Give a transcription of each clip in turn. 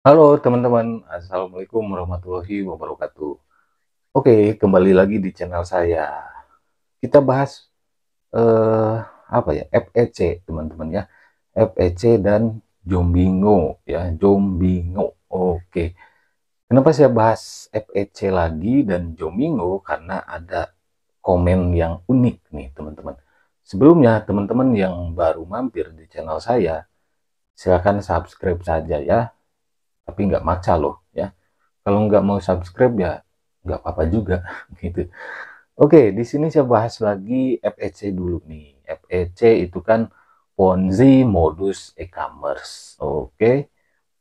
Halo teman-teman, Assalamualaikum warahmatullahi wabarakatuh. Oke, kembali lagi di channel saya. Kita bahas apa ya? FEC teman-teman ya. FEC dan Jombingo ya, Jombingo. Oke. Kenapa saya bahas FEC lagi dan Jombingo? Karena ada komen yang unik nih teman-teman. Sebelumnya teman-teman yang baru mampir di channel saya, silakan subscribe saja ya. Tapi nggak maksa loh ya. Kalau nggak mau subscribe ya nggak apa-apa juga gitu. Oke, di sini saya bahas lagi FEC dulu nih. FEC itu kan Ponzi modus e-commerce. Oke,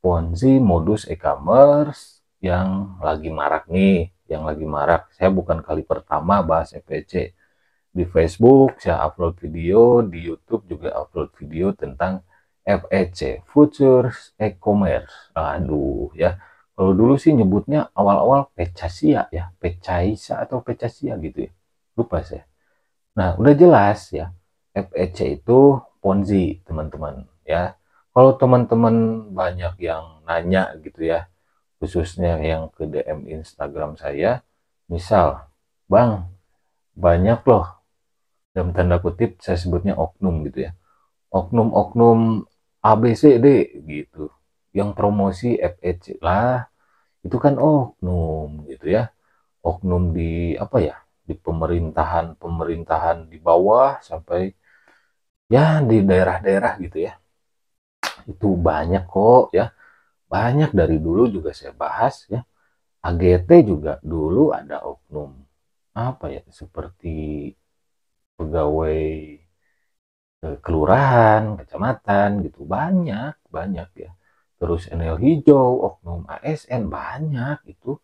Ponzi modus e-commerce yang lagi marak nih, yang lagi marak. Saya bukan kali pertama bahas FEC. Di Facebook saya upload video, di YouTube juga upload video tentang FEC, Futures E-commerce. Aduh ya, kalau dulu sih nyebutnya awal-awal Pecasia ya, Pecaisa atau Pecasia gitu ya. Lupa saya. Nah, udah jelas ya, FEC itu Ponzi, teman-teman ya. Kalau teman-teman banyak yang nanya gitu ya, khususnya yang ke DM Instagram saya, misal, Bang, banyak loh dalam tanda kutip saya sebutnya oknum gitu ya, oknum-oknum ABCD gitu yang promosi FEC lah, itu kan oknum gitu ya, oknum di apa ya, di pemerintahan di bawah sampai ya di daerah-daerah gitu ya, itu banyak kok ya, banyak dari dulu juga saya bahas ya. AGT juga dulu ada oknum apa ya, seperti pegawai kelurahan, kecamatan gitu, banyak banyak ya. Terus NL hijau, oknum ASN banyak itu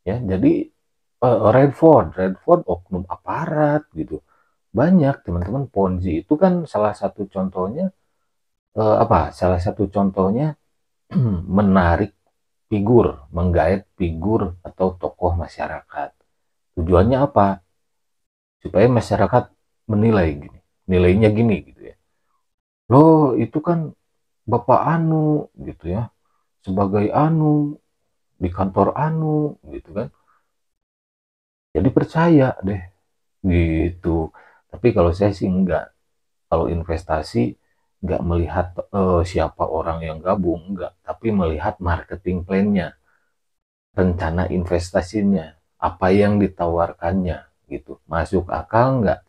ya. Jadi Redford oknum aparat gitu, banyak teman-teman. Ponzi itu kan salah satu contohnya, salah satu contohnya menarik figur, menggait figur atau tokoh masyarakat. Tujuannya apa? Supaya masyarakat menilai gini, nilainya gini gitu ya. Loh, itu kan Bapak Anu gitu ya, sebagai Anu di kantor Anu gitu kan. Jadi percaya deh gitu. Tapi kalau saya sih enggak. Kalau investasi enggak melihat siapa orang yang gabung, enggak, tapi melihat marketing plan-nya, rencana investasinya, apa yang ditawarkannya gitu. Masuk akal enggak?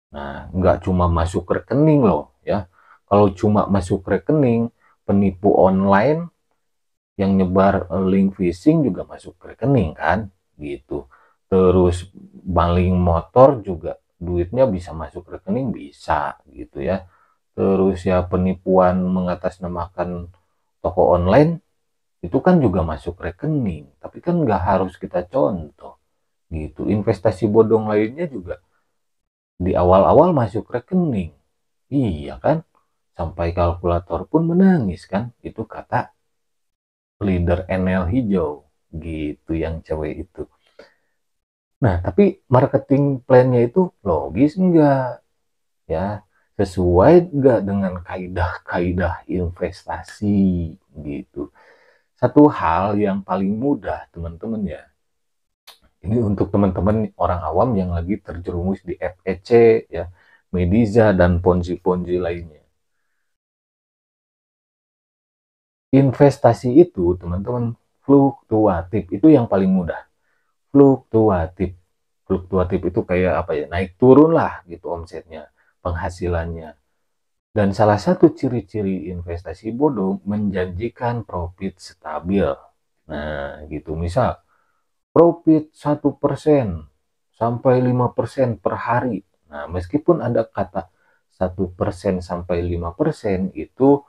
Nah, enggak cuma masuk rekening loh ya. Kalau cuma masuk rekening, penipu online yang nyebar link phishing juga masuk ke rekening kan gitu. Terus maling motor juga duitnya bisa masuk rekening, bisa gitu ya. Terus ya penipuan mengatasnamakan toko online itu kan juga masuk rekening, tapi kan nggak harus kita contoh gitu. Investasi bodong lainnya juga di awal-awal masuk rekening, iya kan, sampai kalkulator pun menangis kan, itu kata leader NL hijau gitu yang cewek itu. Nah, tapi marketing plan-nya itu logis enggak ya? Sesuai enggak dengan kaidah-kaidah investasi gitu. Satu hal yang paling mudah teman-teman ya. Ini untuk teman-teman orang awam yang lagi terjerumus di FEC ya, Mediza dan ponzi-ponzi lainnya. Investasi itu teman-teman fluktuatif, itu yang paling mudah. Fluktuatif. Fluktuatif itu kayak apa ya? Naik turun lah gitu omsetnya, penghasilannya. Dan salah satu ciri-ciri investasi bodong menjanjikan profit stabil. Nah, gitu. Misal profit 1% sampai 5% per hari. Nah, meskipun ada kata 1% sampai 5% itu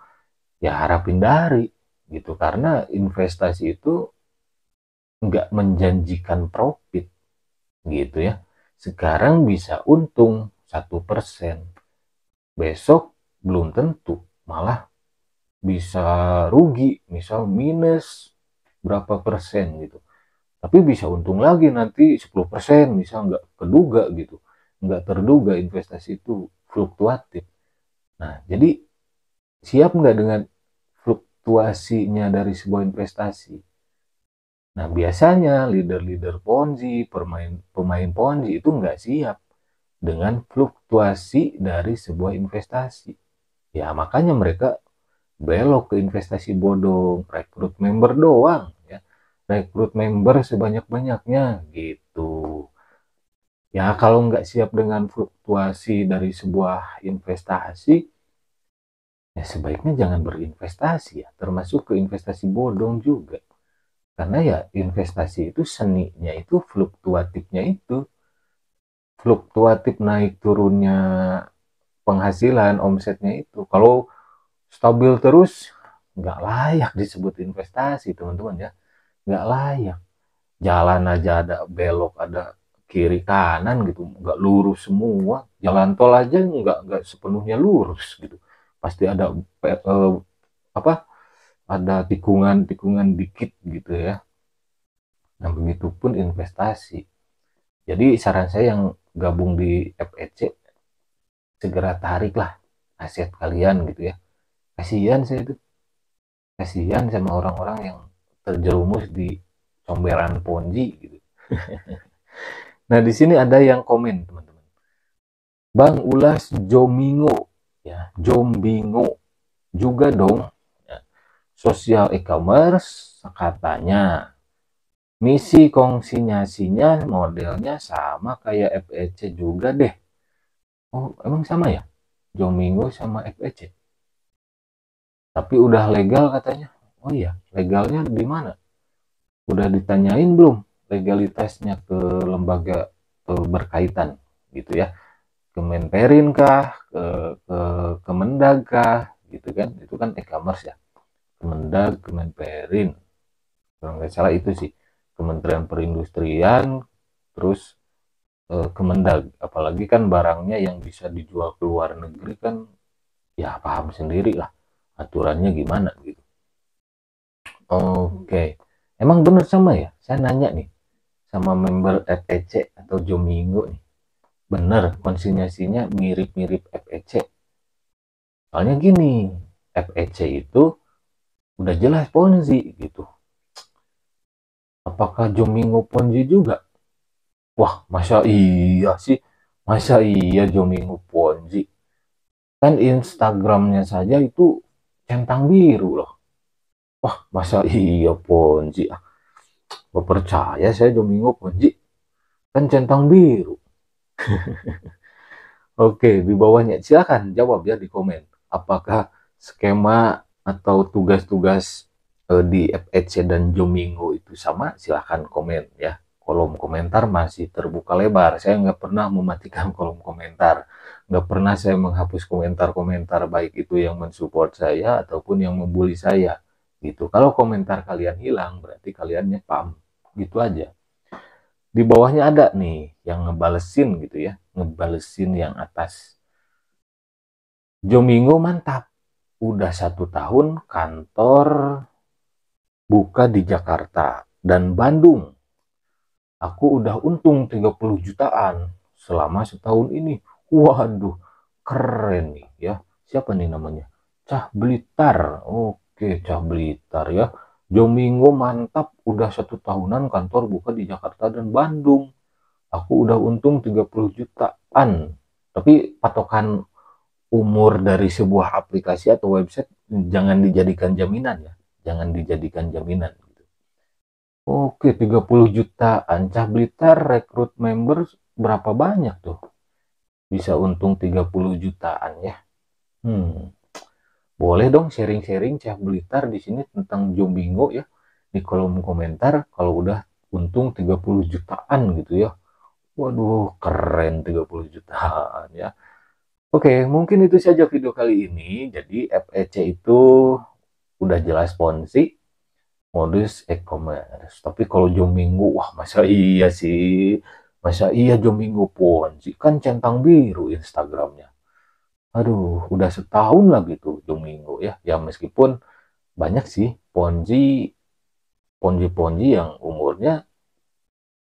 ya harap hindari gitu, karena investasi itu nggak menjanjikan profit gitu ya. Sekarang bisa untung 1%, besok belum tentu, malah bisa rugi, misal minus berapa persen gitu. Tapi bisa untung lagi nanti 10%, misal nggak keduga gitu. Nggak terduga, investasi itu fluktuatif. Nah, jadi siap nggak dengan fluktuasinya dari sebuah investasi. Nah, biasanya leader-leader Ponzi, pemain Ponzi itu nggak siap dengan fluktuasi dari sebuah investasi. Ya, makanya mereka belok ke investasi bodong, rekrut member doang, ya. Rekrut member sebanyak-banyaknya, gitu. Ya, kalau nggak siap dengan fluktuasi dari sebuah investasi, ya sebaiknya jangan berinvestasi ya, termasuk ke investasi bodong juga. Karena ya investasi itu seninya itu fluktuatifnya itu. Fluktuatif naik turunnya penghasilan, omsetnya itu. Kalau stabil terus, nggak layak disebut investasi, teman-teman ya. Nggak layak. Jalan aja ada belok, ada kiri kanan gitu, nggak lurus semua. Jalan tol aja nggak sepenuhnya lurus gitu. Pasti ada apa? Ada tikungan-tikungan dikit gitu ya. Nah, begitupun investasi. Jadi saran saya yang gabung di FEC, segera tariklah aset kalian gitu ya. Kasihan saya itu, kasihan sama orang-orang yang terjerumus di comberan Ponzi gitu. Nah, di sini ada yang komen, teman-teman. Bang Ulas Jomingo, ya, Jombingo juga dong. Ya. Social e-commerce katanya. Misi konsinyasinya modelnya sama kayak FEC juga deh. Oh, emang sama ya? Jomingo sama FEC. Tapi udah legal katanya. Oh iya, legalnya di mana? Udah ditanyain belum legalitasnya ke lembaga berkaitan gitu ya? Kemenperin kah? Ke Kemendag kah? Gitu kan? Itu kan e-commerce ya. Kemendag, Kemenperin. Kalau nggak salah itu sih. Kementerian Perindustrian, terus Kemendag. Apalagi kan barangnya yang bisa dijual ke luar negeri kan, ya paham sendiri lah aturannya gimana gitu. Oke, emang bener sama ya? Saya nanya nih sama member FEC atau Jomingo nih. Bener konsinyasinya mirip-mirip FEC. Soalnya gini, FEC itu udah jelas Ponzi gitu. Apakah Jomingo Ponzi juga? Wah, masa iya sih? Masa iya Jomingo Ponzi? Kan Instagramnya saja itu centang biru loh. Wah, masa iya Ponzi? Gak percaya saya Jomingo Ponzi. Kan centang biru. Oke, di bawahnya silakan jawab ya di komen. Apakah skema atau tugas-tugas di FEC dan Jomingo itu sama? Silakan komen ya. Kolom komentar masih terbuka lebar. Saya nggak pernah mematikan kolom komentar. Nggak pernah saya menghapus komentar-komentar baik itu yang mensupport saya ataupun yang membuli saya. Gitu. Kalau komentar kalian hilang, berarti kalian nyepam. Gitu aja. Di bawahnya ada nih yang ngebalesin gitu ya, ngebalesin yang atas. Jomingo mantap, udah 1 tahun kantor buka di Jakarta dan Bandung. Aku udah untung 30 jutaan selama setahun ini. Waduh, keren nih ya. Siapa nih namanya? Cah Blitar. Oke, Cah Blitar ya. Jomingo mantap, udah 1 tahunan kantor buka di Jakarta dan Bandung. Aku udah untung 30 jutaan. Tapi patokan umur dari sebuah aplikasi atau website jangan dijadikan jaminan ya. Jangan dijadikan jaminan. Oke, 30 jutaan. Cah Blitar rekrut member berapa banyak tuh? Bisa untung 30 jutaan ya. Hmm. Boleh dong sharing-sharing Cah Blitar di sini tentang Jombingo ya. Di kolom komentar kalau udah untung 30 jutaan gitu ya. Waduh, keren 30 jutaan ya. Oke, mungkin itu saja video kali ini. Jadi FEC itu udah jelas Ponzi, modus e-commerce. Tapi kalau Jomingo, wah masa iya sih? Masa iya Jomingo Ponzi? Kan centang biru Instagramnya. Aduh, udah setahun lah gitu Jomingo ya. Ya meskipun banyak sih Ponzi, Ponzi yang umurnya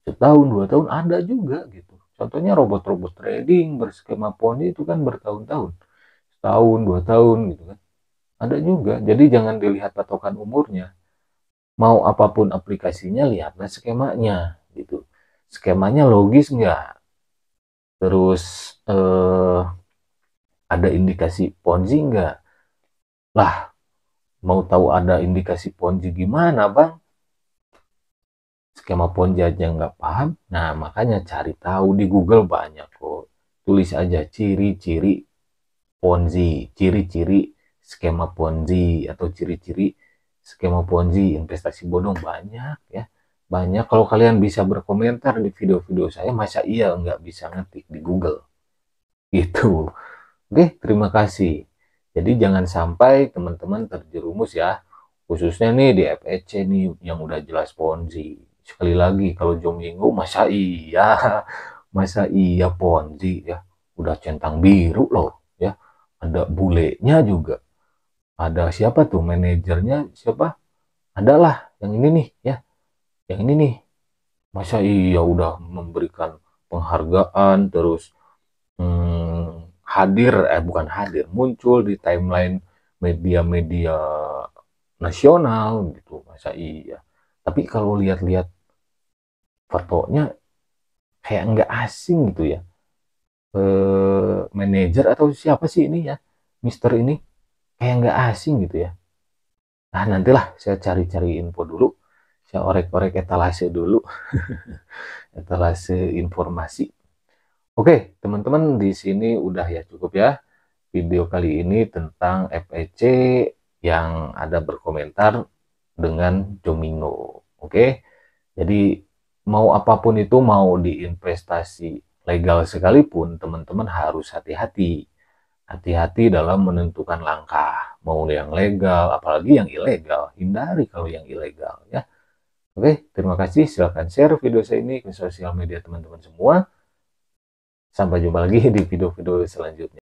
setahun, 2 tahun ada juga gitu. Contohnya robot-robot trading berskema Ponzi itu kan bertahun-tahun. Setahun, 2 tahun gitu kan. Ada juga. Jadi jangan dilihat patokan umurnya. Mau apapun aplikasinya, lihatlah skemanya gitu. Skemanya logis nggak? Terus ada indikasi Ponzi nggak? Lah, mau tahu ada indikasi Ponzi gimana, Bang? Skema Ponzi aja nggak paham? Nah, makanya cari tahu di Google banyak kok. Tulis aja ciri-ciri Ponzi, ciri-ciri skema Ponzi, atau ciri-ciri skema Ponzi, investasi bodong, banyak ya. Banyak. Kalau kalian bisa berkomentar di video-video saya, masa iya nggak bisa ngetik di Google? Gitu. Oke, terima kasih. Jadi jangan sampai teman-teman terjerumus ya. Khususnya nih di FEC nih yang udah jelas Ponzi. Sekali lagi, kalau Jomingo masa iya? Masa iya Ponzi ya? Udah centang biru loh ya. Ada bulenya juga. Ada siapa tuh manajernya? Siapa? Adalah yang ini nih ya. Yang ini nih. Masa iya udah memberikan penghargaan terus hadir, bukan hadir, muncul di timeline media-media nasional gitu. Masa iya? Tapi kalau lihat-lihat fotonya kayak nggak asing gitu ya. Manajer atau siapa sih ini ya, Mister ini kayak nggak asing gitu ya. Nah, nantilah saya cari-cari info dulu, saya orek-orek etalase dulu. Etalase informasi. Oke, teman-teman, di sini udah ya, cukup ya video kali ini tentang FEC yang ada berkomentar dengan Jomingo. Oke, jadi mau apapun itu, mau di investasi legal sekalipun, teman-teman harus hati-hati. Hati-hati dalam menentukan langkah. Mau yang legal, apalagi yang ilegal. Hindari kalau yang ilegal ya. Oke, terima kasih. Silahkan share video saya ini ke sosial media teman-teman semua. Sampai jumpa lagi di video-video selanjutnya.